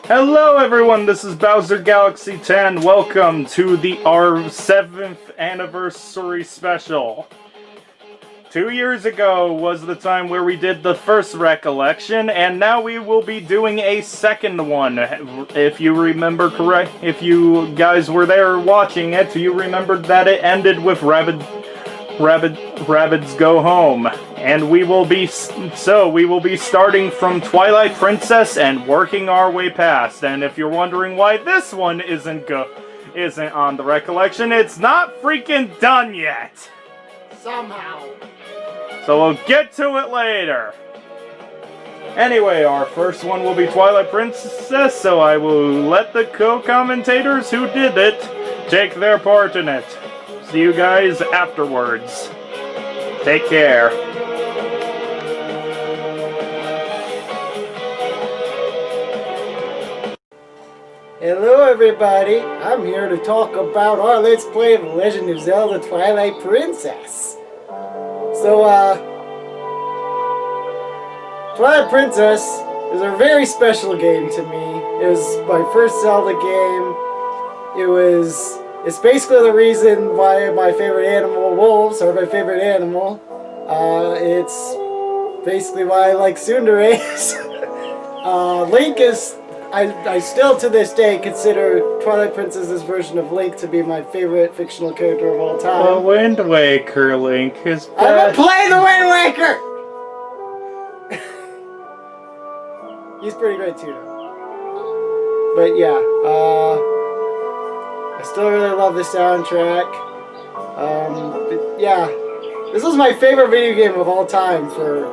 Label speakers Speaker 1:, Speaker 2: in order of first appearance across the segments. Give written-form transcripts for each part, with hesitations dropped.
Speaker 1: Hello everyone, this is Bowser Galaxy 10. Welcome to our 7th anniversary special. 2 years ago was the time where we did the first Recollection, and now we will be doing a second one. If you remember correct, if you guys were there watching it, you remembered that it ended with Rabbids Go Home. And we will be starting from Twilight Princess and working our way past. And if you're wondering why this one isn't on the Recollection, it's not freaking done yet.
Speaker 2: Somehow.
Speaker 1: So we'll get to it later. Anyway, our first one will be Twilight Princess, so I will let the co-commentators who did it take their part in it. See you guys afterwards. Take care.
Speaker 2: Hello everybody, I'm here to talk about our Let's Play of The Legend of Zelda Twilight Princess. So, Twilight Princess is a very special game to me. It was my first Zelda game. It's basically the reason why my favorite animal, wolves, are my favorite animal. It's basically why I like tsunderes. Link is... I still to this day consider Twilight Princess's version of Link to be my favorite fictional character of all time.
Speaker 1: The Wind Waker Link is best.
Speaker 2: I'm gonna play the Wind Waker! He's pretty great too, though. But yeah, I still really love the soundtrack. But yeah, this was my favorite video game of all time for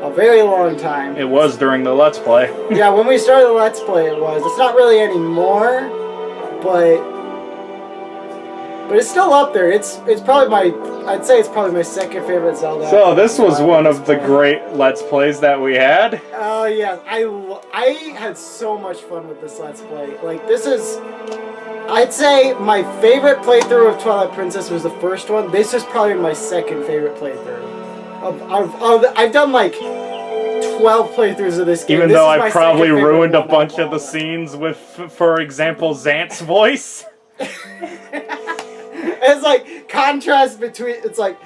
Speaker 2: a very long time.
Speaker 1: It was during the Let's Play.
Speaker 2: Yeah, when we started the Let's Play it was. It's not really anymore, but it's still up there. It's probably I'd say it's probably my second favorite Zelda.
Speaker 1: So this was one of the great Let's Plays that we had.
Speaker 2: Oh yeah, I had so much fun with this Let's Play. Like this is, I'd say my favorite playthrough of Twilight Princess was the first one. This is probably my second favorite playthrough. I've done like 12 playthroughs of this game.
Speaker 1: Even though I probably ruined a bunch of the scenes with, for example, Xant's voice.
Speaker 2: It's like contrast between. It's like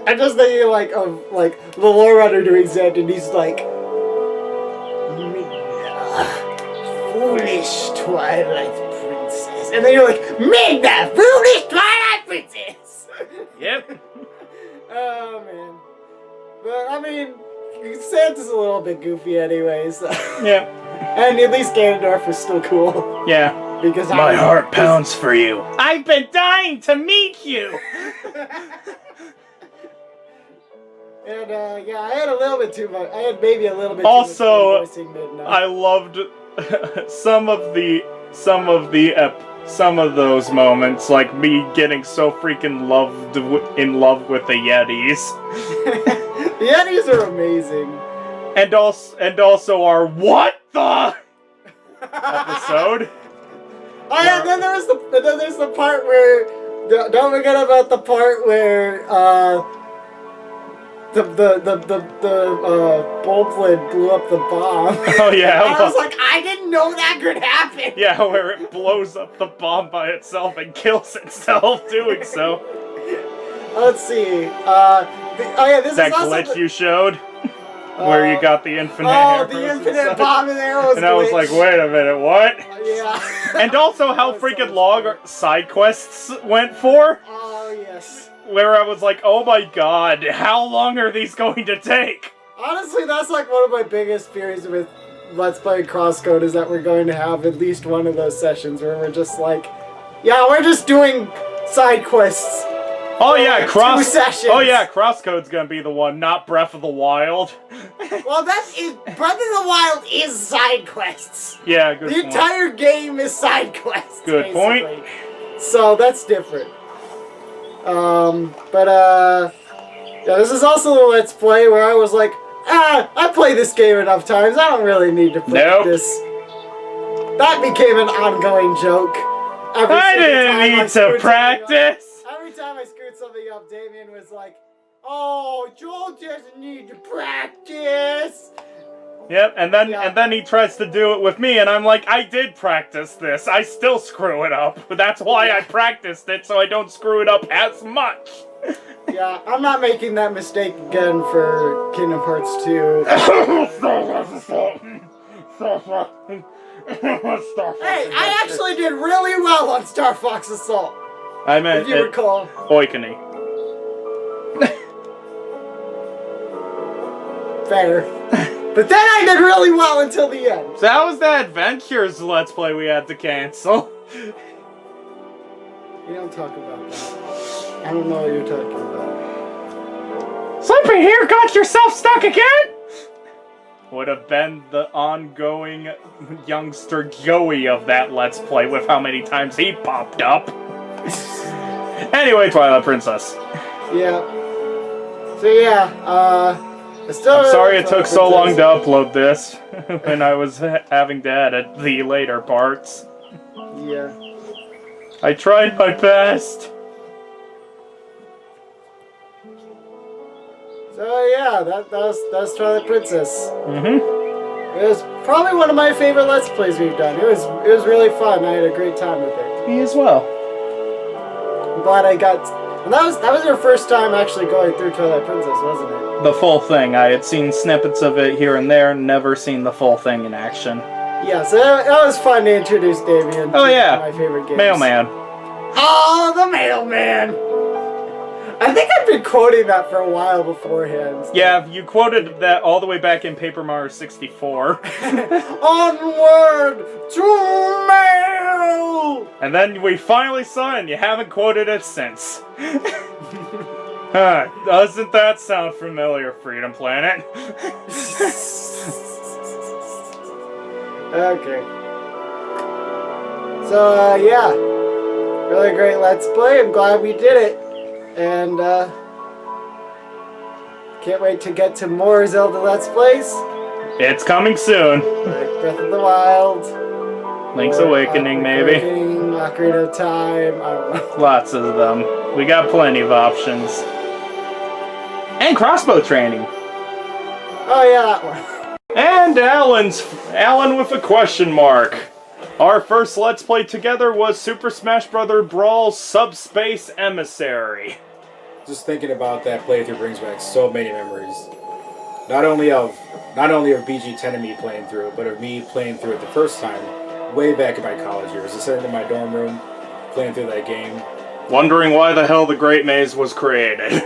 Speaker 2: I'm just thinking like of like the lore runner doing Xant, and he's like, foolish Twilight Princess, and then you're like, Midna, foolish Twilight Princess.
Speaker 1: Yep.
Speaker 2: Oh man. But, I mean, Santa's a little bit goofy anyway, so...
Speaker 1: Yeah.
Speaker 2: And at least Ganondorf is still cool.
Speaker 1: Yeah.
Speaker 2: Because
Speaker 1: my heart pounds for you. I've been dying to meet you!
Speaker 2: And, yeah, I had a little bit too much... I had maybe a little bit
Speaker 1: also,
Speaker 2: too much voicing Midna.
Speaker 1: I loved some of those moments, like me getting so freaking in love with the Yetis.
Speaker 2: The Yetis are amazing.
Speaker 1: And also our what the episode.
Speaker 2: Oh yeah, then there's the part where don't forget about the part where the Bulblid blew up the bomb.
Speaker 1: Oh yeah.
Speaker 2: I was like, I didn't know that could happen.
Speaker 1: Yeah, where it blows up the bomb by itself and kills itself doing so.
Speaker 2: Let's see. This
Speaker 1: that
Speaker 2: is also
Speaker 1: glitch you showed, where you got the infinite.
Speaker 2: Oh, the infinite bomb and arrows.
Speaker 1: And I was like, wait a minute, what?
Speaker 2: Yeah.
Speaker 1: And also how freaking long our side quests went for.
Speaker 2: Oh yes.
Speaker 1: Where I was like, oh my god, how long are these going to take?
Speaker 2: Honestly, that's like one of my biggest fears with Let's Play Crosscode is that we're going to have at least one of those sessions where we're just like, yeah, we're just doing side quests.
Speaker 1: Oh yeah,
Speaker 2: like 2 sessions.
Speaker 1: Oh yeah, Crosscode's gonna be the one, not Breath of the Wild.
Speaker 2: Well, Breath of the Wild is side quests.
Speaker 1: Yeah, good point.
Speaker 2: The entire game is side quests.
Speaker 1: Good
Speaker 2: basically.
Speaker 1: point.
Speaker 2: So that's different. Yeah, this is also the Let's Play where I was like, I play this game enough times, I don't really need to practice.
Speaker 1: Nope.
Speaker 2: That became an ongoing joke.
Speaker 1: I didn't need to practice.
Speaker 2: Every time I screwed something up, Damien was like, oh, Joel doesn't need to practice.
Speaker 1: Yep, and then he tries to do it with me, and I'm like, I did practice this. I still screw it up. But that's why I practiced it, so I don't screw it up as much.
Speaker 2: Yeah, I'm not making that mistake again for Kingdom Hearts 2. Hey, I actually did really well on Star Fox Assault.
Speaker 1: I meant
Speaker 2: if you recall.
Speaker 1: Oikony.
Speaker 2: Fair. But then I did really well until the end.
Speaker 1: So how was the Adventures Let's Play we had to cancel?
Speaker 2: You don't talk about that. I don't know what you're talking about.
Speaker 1: Sleepy here got yourself stuck again? Would have been the ongoing youngster Joey of that Let's Play with how many times he popped up. Anyway, Twilight Princess.
Speaker 2: Yeah. So yeah,
Speaker 1: I'm sorry it took so long to upload this when I was having to edit the later parts.
Speaker 2: Yeah.
Speaker 1: I tried my best.
Speaker 2: So yeah, that's Twilight Princess.
Speaker 1: Mm-hmm.
Speaker 2: It was probably one of my favorite Let's Plays we've done. It was really fun. I had a great time with it.
Speaker 1: Me as well.
Speaker 2: I'm glad I got. And that was your first time actually going through Twilight Princess, wasn't it?
Speaker 1: The full thing. I had seen snippets of it here and there, never seen the full thing in action.
Speaker 2: Yeah, so that was fun to introduce Damien to my favorite games.
Speaker 1: Mailman.
Speaker 2: Oh, the Mailman! I think I've been quoting that for a while beforehand.
Speaker 1: Yeah, you quoted that all the way back in Paper Mario 64.
Speaker 2: Onward to mail!
Speaker 1: And then we finally saw it, and you haven't quoted it since. Doesn't that sound familiar, Freedom Planet?
Speaker 2: Okay. So, yeah. Really great Let's Play. I'm glad we did it. And, can't wait to get to more Zelda Let's Plays.
Speaker 1: It's coming soon.
Speaker 2: Like Breath of the Wild.
Speaker 1: Link's Awakening, maybe.
Speaker 2: Ocarina of Time. I don't know.
Speaker 1: Lots of them. We got plenty of options. And crossbow training.
Speaker 2: Oh, yeah, that one.
Speaker 1: And Alan with a question mark. Our first Let's Play together was Super Smash Bros. Brawl Subspace Emissary.
Speaker 3: Just thinking about that playthrough brings back so many memories. Not only of BG10 and me playing through it, but of me playing through it the first time, way back in my college years. Just sitting in my dorm room, playing through that game.
Speaker 1: Wondering why the hell the Great Maze was created.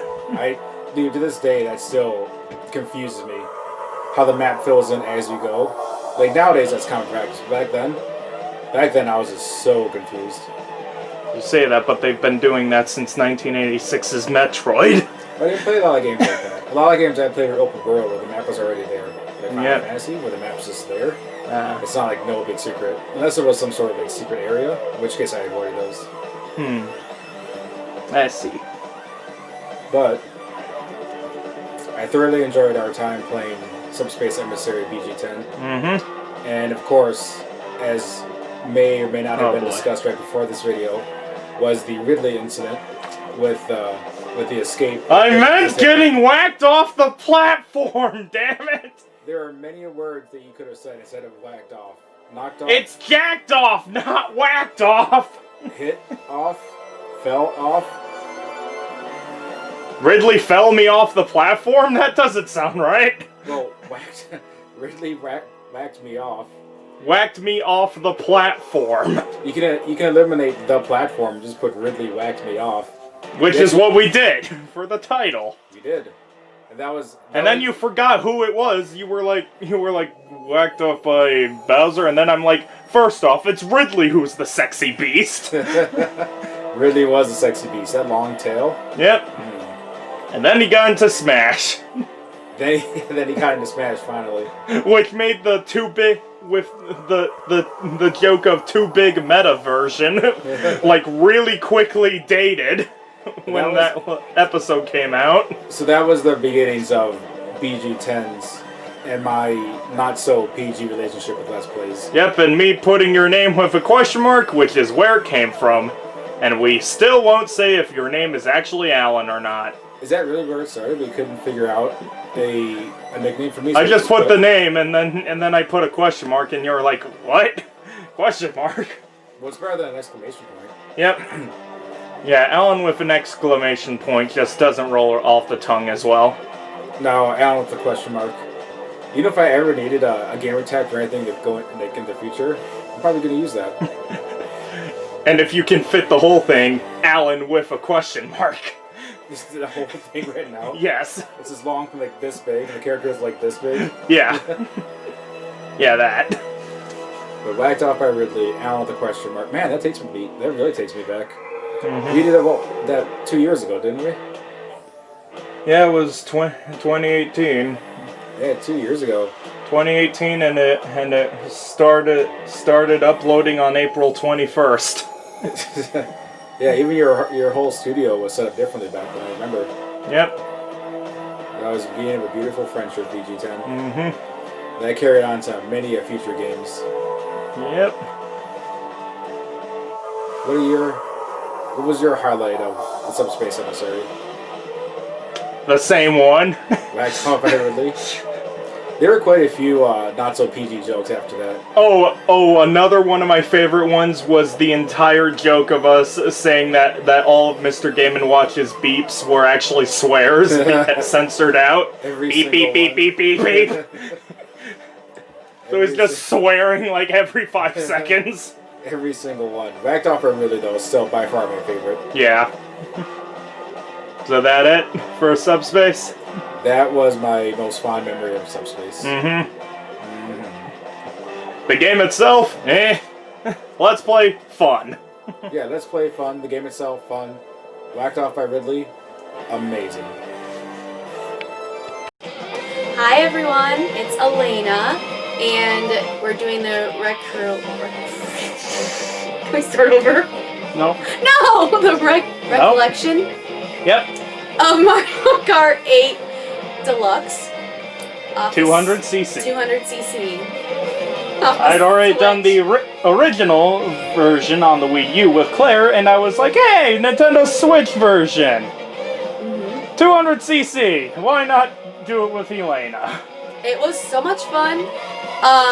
Speaker 3: Dude, to this day, that still confuses me. How the map fills in as you go. Like, nowadays, that's common practice. Back then, I was just so confused.
Speaker 1: You say that, but they've been doing that since 1986's Metroid.
Speaker 3: I didn't play a lot of games like that. A lot of games I played were open world, where the map was already there. Like Final Fantasy, where the map's just there. It's not like no big secret. Unless there was some sort of like secret area, in which case I avoided those.
Speaker 1: I see.
Speaker 3: But I thoroughly enjoyed our time playing Subspace Emissary BG10. And of course, as may or may not have been discussed right before this video, was the Ridley incident with the escape.
Speaker 1: I meant getting whacked off the platform, damn it!
Speaker 3: There are many words that you could have said instead of whacked off. Knocked off.
Speaker 1: It's jacked off, not whacked off!
Speaker 3: Hit off. Fell off.
Speaker 1: Ridley fell me off the platform? That doesn't sound right.
Speaker 3: Well, Ridley whacked me off.
Speaker 1: Whacked me off the platform.
Speaker 3: You can eliminate the platform. Just put Ridley whacked me off.
Speaker 1: Which is what we did for the title.
Speaker 3: We did, and that was.
Speaker 1: And then you forgot who it was. You were like whacked off by Bowser, and then I'm like, first off, it's Ridley who's the sexy beast.
Speaker 3: Ridley was the sexy beast. That long tail.
Speaker 1: Yep. And then he got into Smash.
Speaker 3: Then he got into Smash finally.
Speaker 1: Which made the too big with the joke of too big meta version like really quickly dated when that episode came out.
Speaker 3: So that was the beginnings of BG10's and my not so PG relationship with Let's Plays.
Speaker 1: Yep, and me putting your name with a question mark, which is where it came from. And we still won't say if your name is actually Alan or not.
Speaker 3: Is that really where it started? We couldn't figure out a nickname for me.
Speaker 1: I just put the name and then I put a question mark and you're like, what? Question mark?
Speaker 3: Well, it's better than an exclamation point.
Speaker 1: Yep. Yeah, Alan with an exclamation point just doesn't roll off the tongue as well.
Speaker 3: No, Alan with the question mark. You know, if I ever needed a gamer tag for anything to go in the future, I'm probably going to use that.
Speaker 1: And if you can fit the whole thing, Alan with a question mark.
Speaker 3: This is the whole thing right now.
Speaker 1: Yes.
Speaker 3: It's as long from like this big, and the character is like this big.
Speaker 1: Yeah. Yeah, that.
Speaker 3: But whacked off by Ridley, Alan with the question mark. Man, that really takes me back.
Speaker 1: Mm-hmm.
Speaker 3: We did that 2 years ago, didn't we?
Speaker 1: Yeah, it was 2018.
Speaker 3: Yeah, 2 years ago.
Speaker 1: 2018, and it started uploading on April 21st.
Speaker 3: Yeah, even your whole studio was set up differently back then. I remember.
Speaker 1: Yep.
Speaker 3: That was the beginning of a beautiful friendship, BG10.
Speaker 1: Mm-hmm.
Speaker 3: That carried on to many future games.
Speaker 1: Yep.
Speaker 3: What was your highlight of the Subspace Emissary?
Speaker 1: The same one.
Speaker 3: Wax off by Ridley. There were quite a few not so PG jokes after that.
Speaker 1: Oh, another one of my favorite ones was the entire joke of us saying that all of Mr. Game & Watch's beeps were actually swears censored out. Beep, beep, beep, beep, beep, beep. So it was just swearing like every 5 seconds.
Speaker 3: Every single one. Whacked off by Ridley, though, is still by far my favorite.
Speaker 1: Yeah. So that it for Subspace?
Speaker 3: That was my most fond memory of Subspace.
Speaker 1: Mm-hmm. The game itself, Let's play fun.
Speaker 3: Yeah, let's play fun. The game itself, fun. Whacked off by Ridley, amazing.
Speaker 4: Hi everyone, it's Elena, and we're doing the Can we start over?
Speaker 1: No.
Speaker 4: No! The Recollection
Speaker 1: Yep.
Speaker 4: of Mario Kart 8 Deluxe.
Speaker 1: 200cc.
Speaker 4: 200cc.
Speaker 1: I'd already done the original version on the Wii U with Claire, and I was like, hey, Nintendo Switch version! 200cc! Why not do it with Elena?
Speaker 4: It was so much fun.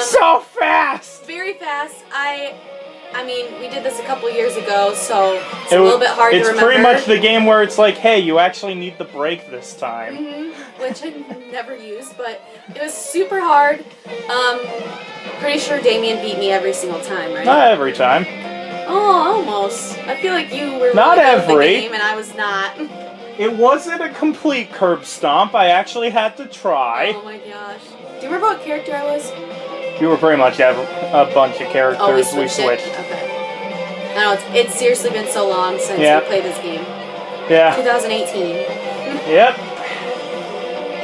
Speaker 1: So fast!
Speaker 4: Very fast. I mean, we did this a couple years ago, so it's a little bit hard to remember.
Speaker 1: It's pretty much the game where it's like, hey, you actually need the brake this time.
Speaker 4: Which I never used, but it was super hard. Pretty sure Damien beat me every single time, right?
Speaker 1: Not every time.
Speaker 4: Oh, almost. I feel like you were
Speaker 1: Not
Speaker 4: really good at the
Speaker 1: every.
Speaker 4: game and I was not.
Speaker 1: It wasn't a complete curb stomp. I actually had to try.
Speaker 4: Oh my gosh. Do you remember what character I was?
Speaker 1: You were pretty much a bunch of characters.
Speaker 4: Oh, we
Speaker 1: switched.
Speaker 4: switched. Okay. I know, it's seriously been so long since we played this game.
Speaker 1: Yeah.
Speaker 4: 2018.
Speaker 1: Yep.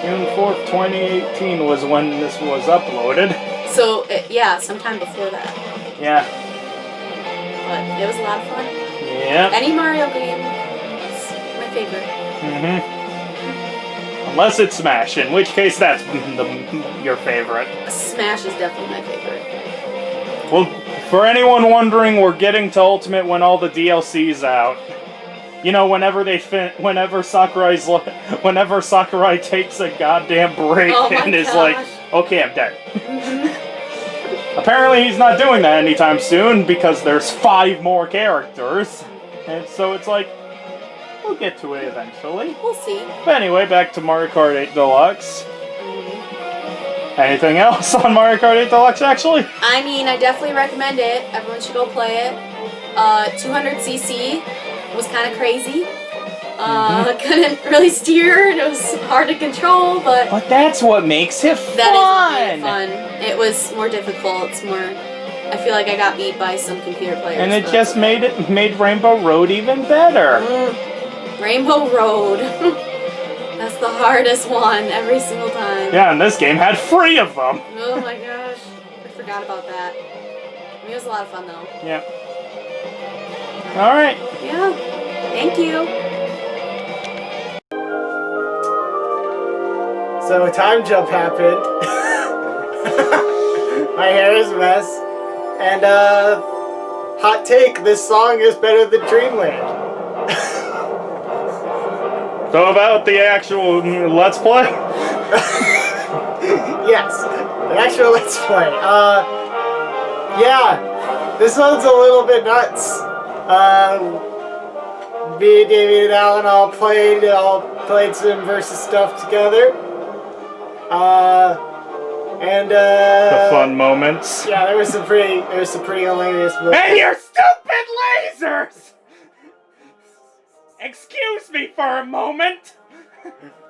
Speaker 1: June 4th, 2018 was when this was uploaded.
Speaker 4: So, yeah, sometime before that.
Speaker 1: Yeah.
Speaker 4: But it was a lot of fun.
Speaker 1: Yeah.
Speaker 4: Any Mario game is my favorite.
Speaker 1: Unless it's Smash, in which case that's your favorite.
Speaker 4: Smash is definitely my favorite.
Speaker 1: Well, for anyone wondering, we're getting to Ultimate when all the DLC's out. You know, whenever Sakurai takes a goddamn break and is like, okay, I'm dead. Apparently he's not doing that anytime soon because there's 5 more characters. And so it's like, we'll get to it eventually.
Speaker 4: We'll see.
Speaker 1: But anyway, back to Mario Kart 8 Deluxe. Anything else on Mario Kart 8 Deluxe, actually?
Speaker 4: I mean, I definitely recommend it. Everyone should go play it. 200cc was kind of crazy. Couldn't really steer, and it was hard to control, but
Speaker 1: that's what makes it fun!
Speaker 4: That is what made it fun. It was more difficult. It's more... I feel like I got beat by some computer players.
Speaker 1: And it just made Rainbow Road even better.
Speaker 4: Rainbow Road. That's the hardest one every single time.
Speaker 1: Yeah, and this game had 3 of them.
Speaker 4: Oh my gosh. I forgot about that. I mean, it was a lot of fun though.
Speaker 1: Yeah. Alright.
Speaker 4: Yeah. Thank you.
Speaker 2: So a time jump happened. My hair is a mess. And hot take, this song is better than Dreamland.
Speaker 1: So about the actual Let's Play?
Speaker 2: Yes, the actual Let's Play. Yeah, this one's a little bit nuts. Me, David, and Alan all played some versus stuff together.
Speaker 1: The fun moments.
Speaker 2: Yeah, there was some pretty hilarious moments.
Speaker 1: And your stupid lasers! Excuse me for a moment.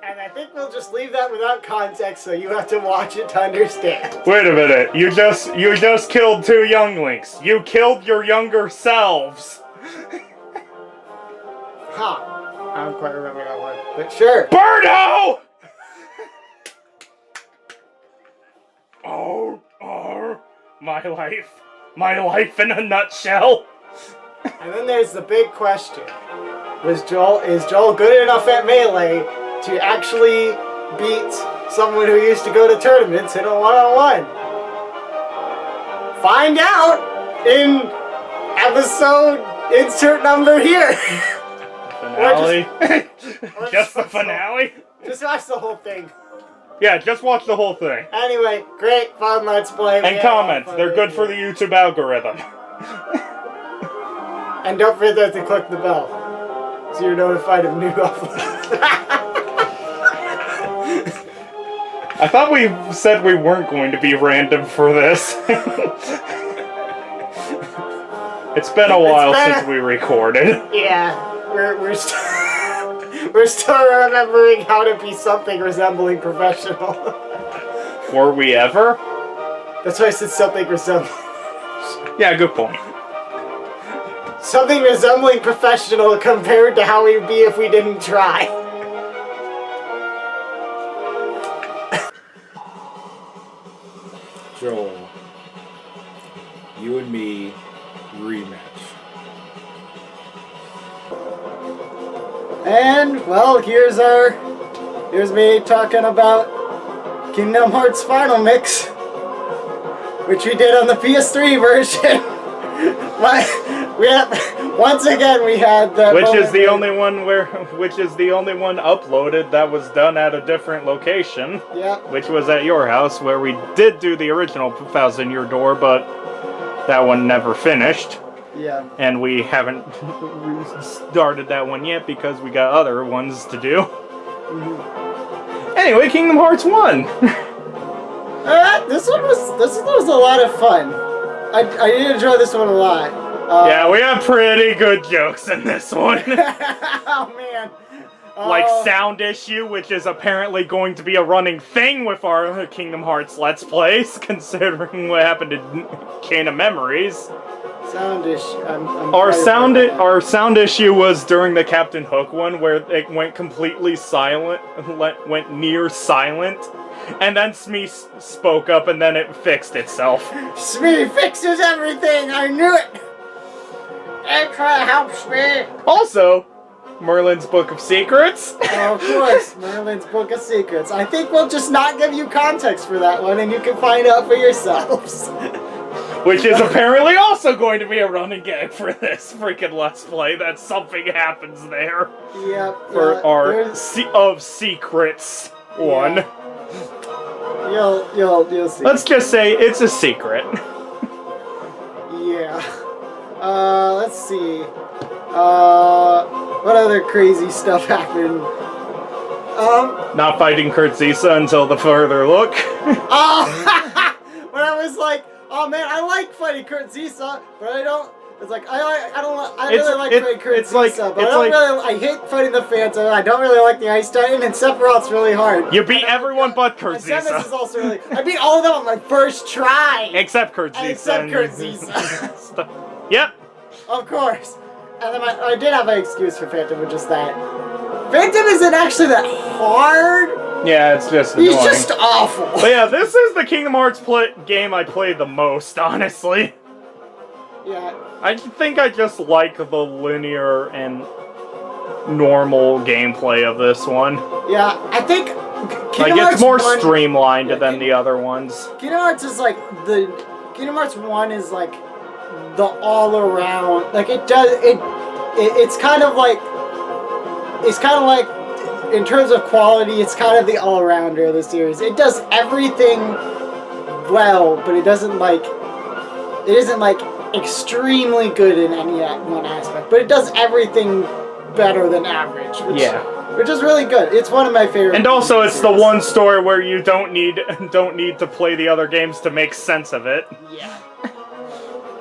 Speaker 2: And I think we'll just leave that without context, so you have to watch it to understand.
Speaker 1: Wait a minute, you just killed two younglings. You killed your younger selves.
Speaker 2: Huh. I don't quite remember that one, but sure.
Speaker 1: Birdo! Oh, my life in a nutshell.
Speaker 2: And then there's the big question. Is Joel good enough at Melee to actually beat someone who used to go to tournaments in a one-on-one? Find out in episode insert number here.
Speaker 1: Finale? Just the finale?
Speaker 2: Just watch the whole thing.
Speaker 1: Yeah, just watch the whole thing.
Speaker 2: Anyway, great fun Let's Play.
Speaker 1: And comment. They're good for the YouTube algorithm.
Speaker 2: And don't forget to click the bell so you're notified of new uploads.
Speaker 1: I thought we said we weren't going to be random for this. It's been a while since we recorded.
Speaker 2: Yeah, we're still remembering how to be something resembling professional.
Speaker 1: Were we ever?
Speaker 2: That's why I said something resembling.
Speaker 1: Yeah, good point.
Speaker 2: Something resembling professional compared to how we'd be if we didn't try.
Speaker 3: Joel, you and me rematch.
Speaker 2: And well, here's me talking about Kingdom Hearts Final Mix, which we did on the PS3 version. Once again we had the
Speaker 1: which is the only one uploaded that was done at a different location.
Speaker 2: Yeah.
Speaker 1: Which was at your house, where we did do the original Thousand Year Door, but that one never finished.
Speaker 2: Yeah.
Speaker 1: And we haven't started that one yet because we got other ones to do.
Speaker 2: Mm-hmm.
Speaker 1: Anyway, Kingdom Hearts 1.
Speaker 2: This one was a lot of fun. I did enjoy this one a lot.
Speaker 1: Yeah, we have pretty good jokes in this one.
Speaker 2: Oh man.
Speaker 1: Like sound issue, which is apparently going to be a running thing with our Kingdom Hearts Let's Plays, considering what happened to Chain of Memories.
Speaker 2: Sound issue.
Speaker 1: Our sound issue was during the Captain Hook one, where it went completely silent, went near silent, and then Smee spoke up, and then it fixed itself.
Speaker 2: Smee fixes everything. I knew it. Extra helps me.
Speaker 1: Also, Merlin's Book of Secrets.
Speaker 2: Oh, of course, Merlin's Book of Secrets. I think we'll just not give you context for that one, and you can find out for yourselves.
Speaker 1: Which is apparently also going to be a running gag for this freaking Let's Play, that something happens there.
Speaker 2: Yep.
Speaker 1: For our of Secrets one.
Speaker 2: You'll see.
Speaker 1: Let's just say it's a secret.
Speaker 2: Yeah. Let's see. What other crazy stuff happened?
Speaker 1: Not fighting Kurt Zisa until the further look.
Speaker 2: Oh! When I was like, oh man, I like fighting Kurt Zisa, but I don't. It's like I really like fighting Kurt Zisa, but I hate fighting the Phantom. I don't really like the Ice Titan, and Sephiroth's really hard.
Speaker 1: You beat everyone but Kurt Zisa.
Speaker 2: Samus is also really. I beat all of them on my first try.
Speaker 1: Except Kurt Zisa.
Speaker 2: Except Kurt Zisa.
Speaker 1: Yep.
Speaker 2: Of course. And then I did have an excuse for Phantom, which is that Phantom isn't actually that hard.
Speaker 1: Yeah, it's just annoying.
Speaker 2: He's just awful.
Speaker 1: But yeah, this is the Kingdom Hearts game I played the most, honestly.
Speaker 2: Yeah.
Speaker 1: I think I just like the linear and normal gameplay of this one.
Speaker 2: Yeah, I think
Speaker 1: Kingdom Hearts it's more streamlined than the other ones.
Speaker 2: Kingdom Hearts is like Kingdom Hearts 1 is like the all around, like it's kind of like in terms of quality, it's kind of the all-rounder of the series. It does everything well, but it isn't like extremely good in any one aspect. But it does everything better than average, which is really good. It's one of my favorite.
Speaker 1: And also, it's the one story where you don't need to play the other games to make sense of it.
Speaker 2: Yeah.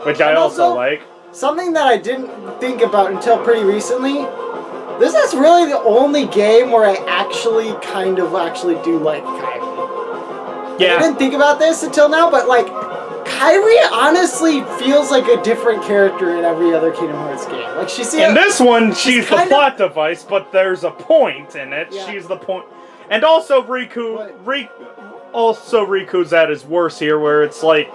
Speaker 1: Which I also like.
Speaker 2: Something that I didn't think about until pretty recently. This is really the only game where I actually do like Kyrie.
Speaker 1: Yeah.
Speaker 2: I didn't think about this until now, but like, Kyrie honestly feels like a different character in every other Kingdom Hearts game. Like
Speaker 1: in this one, she's the plot device, but there's a point in it. Yeah. She's the point. And also Riku's at his worst here, where it's like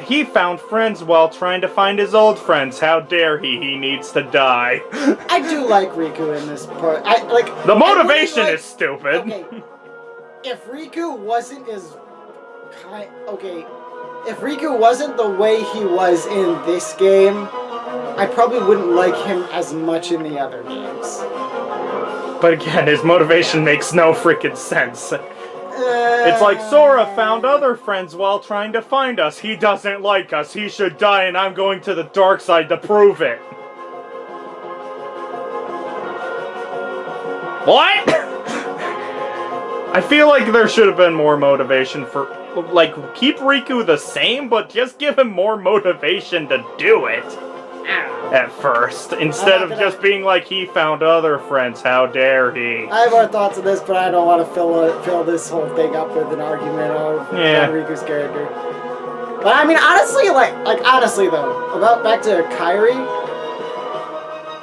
Speaker 1: he found friends while trying to find his old friends. How dare he? He needs to die.
Speaker 2: I do like Riku in this part.
Speaker 1: The motivation is stupid.
Speaker 2: Okay, if Riku wasn't if Riku wasn't the way he was in this game, I probably wouldn't like him as much in the other games.
Speaker 1: But again, his motivation makes no freaking sense. It's like Sora found other friends while trying to find us. He doesn't like us. He should die, and I'm going to the dark side to prove it. What? I feel like there should have been more motivation for, like, keep Riku the same, but just give him more motivation to do it. At first, instead of just being like, he found other friends, how dare he?
Speaker 2: I have more thoughts on this, but I don't want to fill this whole thing up with an argument of Riku's character. But I mean, honestly, honestly though, back to Kyrie,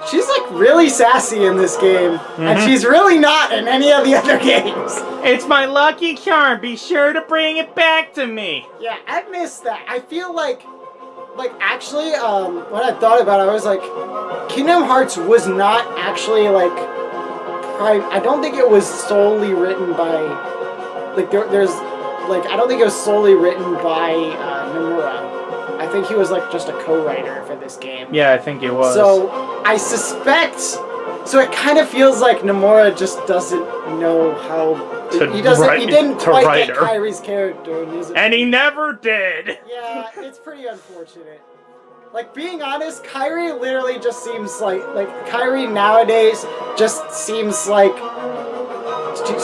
Speaker 2: she's like really sassy in this game, and she's really not in any of the other games.
Speaker 1: It's my lucky charm. Be sure to bring it back to me.
Speaker 2: Yeah, I missed that. I feel like actually, when I thought about it, I was like, Kingdom Hearts was not actually, like, I don't think it was solely written by, like, I don't think it was solely written by, Nomura. I think he was, like, just a co-writer for this game.
Speaker 1: Yeah, I think he was.
Speaker 2: So, I suspect, so it kind of feels like Nomura just doesn't know how... He didn't quite get Kyrie's character.
Speaker 1: And he never did.
Speaker 2: Yeah, it's pretty unfortunate. Like, being honest, Kyrie literally just seems like Kyrie nowadays just seems like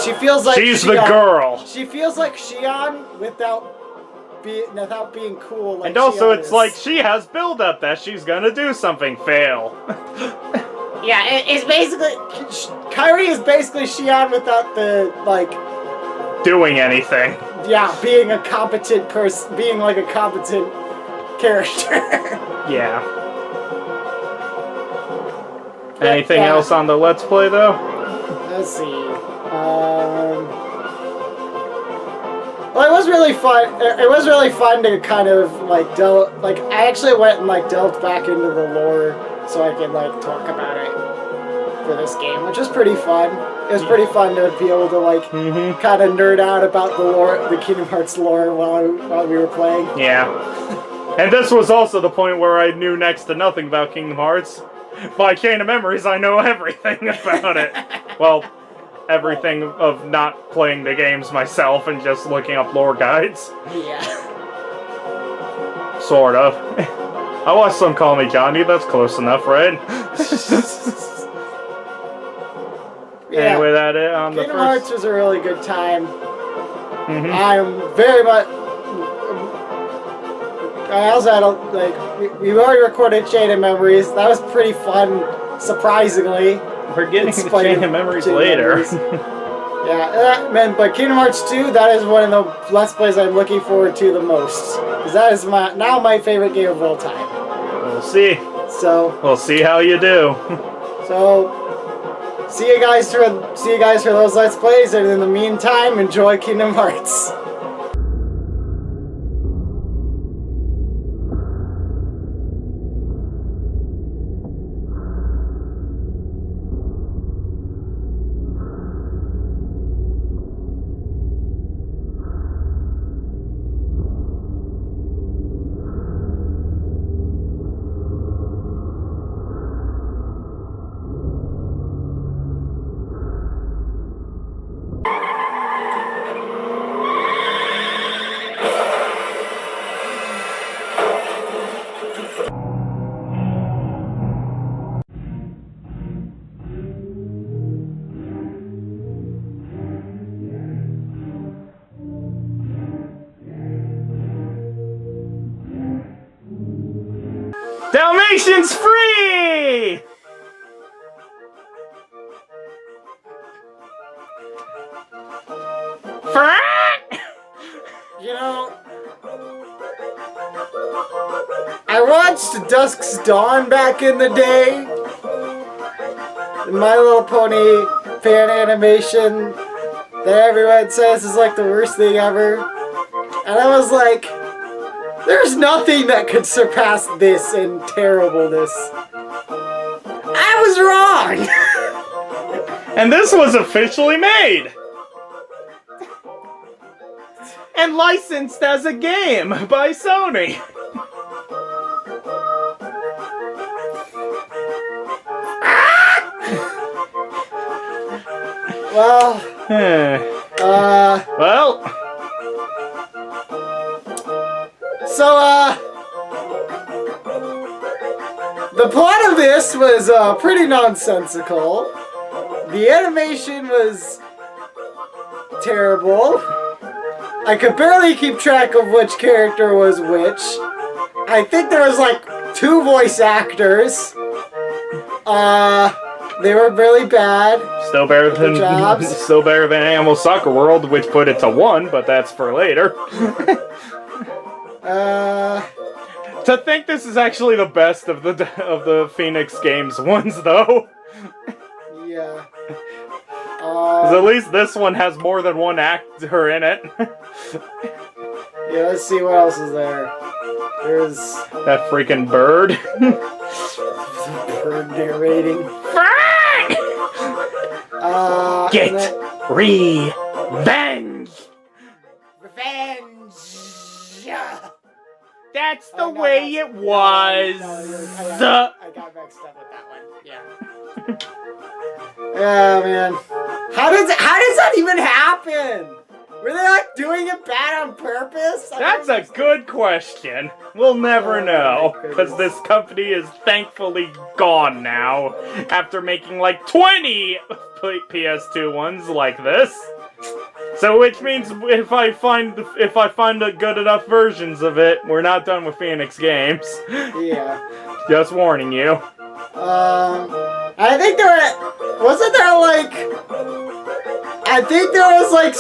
Speaker 2: she feels like
Speaker 1: she's the girl.
Speaker 2: She feels like Xion without being cool. Like,
Speaker 1: and also,
Speaker 2: Xion
Speaker 1: it's like she has build-up that she's gonna do something. Fail.
Speaker 2: Yeah, it's basically... Kyrie is basically Xion without the, like...
Speaker 1: doing anything.
Speaker 2: Yeah, being a competent person... Being, like, a competent character.
Speaker 1: Yeah. Anything else on the Let's Play, though?
Speaker 2: Let's see. Well, it was really fun. It was really fun to kind of, like, I actually went and, like, delved back into the lore so I could, like, talk about it for this game, which was pretty fun. It was pretty fun to be able to, like, kind of nerd out about the lore, the Kingdom Hearts lore while we were playing.
Speaker 1: Yeah. And this was also the point where I knew next to nothing about Kingdom Hearts. By Chain of Memories, I know everything about it. Well, everything of not playing the games myself and just looking up lore guides.
Speaker 2: Yeah.
Speaker 1: Sort of. I watched some Call Me Johnny, that's close enough, right?
Speaker 2: Yeah.
Speaker 1: Anyway, that it on the
Speaker 2: Kingdom
Speaker 1: first...
Speaker 2: Hearts was a really good time. I'm very much... I also had we already recorded Chain of Memories. That was pretty fun, surprisingly.
Speaker 1: We're getting to Chain of Memories later.
Speaker 2: Yeah, man, but Kingdom Hearts 2, that is one of the Let's Plays I'm looking forward to the most. Because that is now my favorite game of all time.
Speaker 1: We'll see.
Speaker 2: So...
Speaker 1: We'll see how you do.
Speaker 2: So... See you guys for those Let's Plays, and in the meantime, enjoy Kingdom Hearts.
Speaker 1: Dalmatians free!
Speaker 2: You know, I watched Dusk's Dawn back in the day. My Little Pony fan animation that everyone says is like the worst thing ever. And I was like, there's nothing that could surpass this in terribleness. I was wrong!
Speaker 1: And this was officially made! And licensed as a game by Sony.
Speaker 2: Well,
Speaker 1: well.
Speaker 2: So, the plot of this was pretty nonsensical. The animation was terrible. I could barely keep track of which character was which. I think there was like 2 voice actors. They were really bad.
Speaker 1: Still better than Animal Soccer World, which put it to 1, but that's for later. To think this is actually the best of the Phoenix Games ones, though.
Speaker 2: Yeah.
Speaker 1: Because at least this one has more than one actor in it.
Speaker 2: Yeah, let's see what else is there. There's
Speaker 1: that freaking bird.
Speaker 2: bird narrating.
Speaker 1: Get revenge.
Speaker 2: Revenge.
Speaker 1: That's the way it was.
Speaker 2: I got mixed up with that one. Yeah. Yeah, man. How does that even happen? Were they like doing it bad on purpose?
Speaker 1: That's a good question. We'll never know, because this company is thankfully gone now, after making like 20 PS2 ones like this. So, which means if I find a good enough versions of it, we're not done with Phoenix Games.
Speaker 2: Yeah.
Speaker 1: Just warning you.
Speaker 2: I think there was like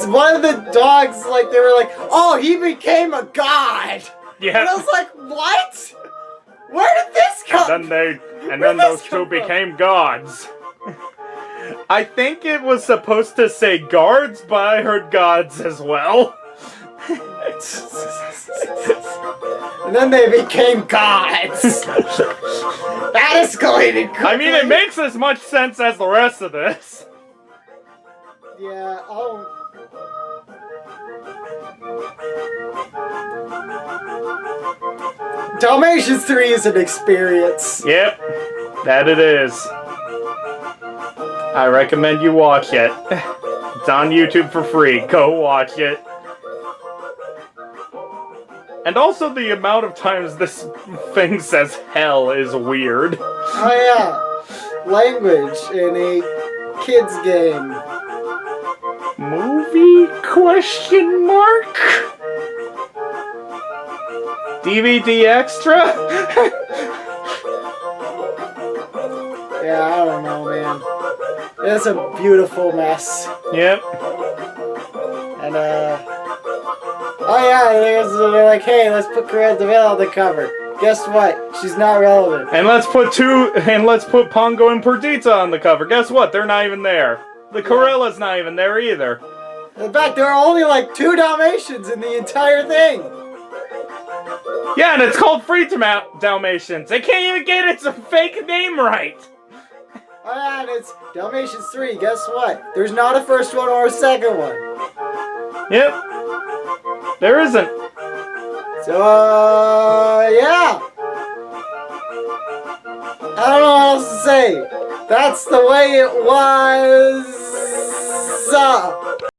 Speaker 2: one of the dogs, like, they were like, oh, he became a god!
Speaker 1: Yeah.
Speaker 2: And I was like, what? Where did this come from?
Speaker 1: And then those 2 became gods. I think it was supposed to say guards, but I heard gods as well.
Speaker 2: And then they became gods! That escalated quickly.
Speaker 1: I mean, it makes as much sense as the rest of this.
Speaker 2: Yeah, Dalmatians 3 is an experience.
Speaker 1: Yep, that it is. I recommend you watch it. It's on YouTube for free. Go watch it. And also the amount of times this thing says hell is weird.
Speaker 2: Oh yeah. Language in a kid's game.
Speaker 1: Movie? Question mark? DVD extra?
Speaker 2: Yeah, I don't know, man. It's a beautiful mess.
Speaker 1: Yep.
Speaker 2: And oh yeah, they're like, hey, let's put Corella Deville on the cover. Guess what? She's not relevant.
Speaker 1: And let's put Pongo and Perdita on the cover. Guess what? They're not even there. The Corella's not even there either.
Speaker 2: In fact, there are only like 2 Dalmatians in the entire thing.
Speaker 1: Yeah, and it's called Free Dalmatians. They can't even get its fake name right.
Speaker 2: Oh yeah, and it's Dalmatians 3. Guess what? There's not a first one or a second one.
Speaker 1: Yep. There isn't.
Speaker 2: So, yeah. I don't know what else to say. That's the way it was.